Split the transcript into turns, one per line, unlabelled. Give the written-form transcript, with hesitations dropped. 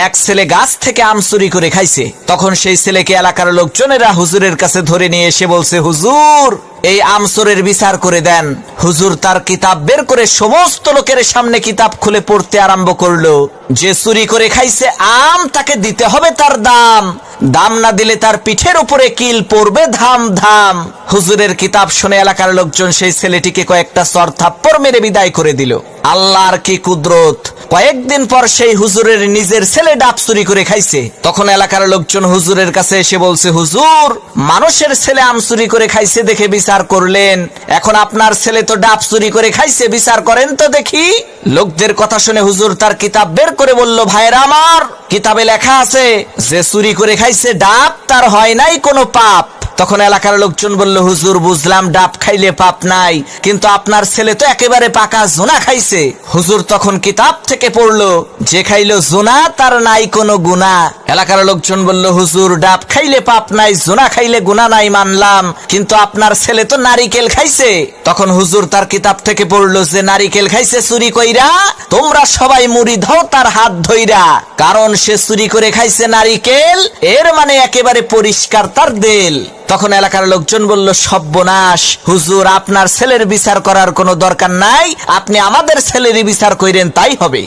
এক ছেলে গাছ থেকে আম চুরি করে খাইছে। তখন সেই ছেলেকে এলাকার লোকজনেরা হুজুরের কাছে ধরে নিয়ে এসে বলছে, হুজুর এই আম চোরের বিচার করে দেন। হুজুর তার কিতাব বের করে সমস্ত লোকের সামনে কিতাব খুলে পড়তে আরম্ভ করলো। যে চুরি করে খাইছে আম তাকে দিতে হবে তার দাম, দাম না দিলে তার পিঠের উপরে কিল পড়বে ধাম ধাম। হুজুরের কিতাব শুনে এলাকার লোকজন সেই ছেলেটিকে কয়েকটা চর থাপ্পড় মেরে বিদায় করে দিল। আল্লাহর কি কুদরত! কয়েকদিন পর সেই হুজুরের নিজের ছেলে ডাব চুরি করে খাইছে। তখন এলাকার লোকজন হুজুরের কাছে এসে বলছে, হুজুর মানুষের ছেলে আম চুরি করে খাইছে দেখে বিচার করলেন, এখন আপনার ছেলে তো ডাব চুরি করে খাইছে, বিচার করেন তো দেখি। লোকদের কথা শুনে হুজুর তার কিতাব বের করে বলল, ভাইরা আমার, কিতাবে লেখা আছে যে চুরি করে খাইছে ডাব তার হয় নাই কোনো পাপ। তখন এলাকার লোকজন বলল, হুজুর বুঝলাম ডাব খাইলে পাপ নাই, কিন্তু আপনার ছেলে তো একেবারে পাকা জোনা খাইছে। হুজুর তখন কিতাব থেকে পড়লো, যে খাইলো জোনা তার নাই কোনো গুনাহ। এলাকার লোকজন বলল, হুজুর ডাব খাইলে পাপ নাই, জোনা খাইলে গুনাহ নাই মানলাম, কিন্তু আপনার ছেলে তো নারিকেল খাইছে। তখন হুজুর তার কিতাব থেকে পড়লো, যে নারিকেল খাইছে চুরি কইরা, তোমরা সবাই মুড়ি দাও তার হাত ধইরা, কারণ সে চুরি করে খাইছে নারিকেল, এর মানে একেবারে পরিষ্কার তার দেল। তখন এলাকার লোকজন বলল, সর্বনাশ, হুজুর আপনার ছেলের বিচার করার কোনো দরকার নাই, আপনি আমাদের ছেলেরই বিচার কইরেন তাই হবে।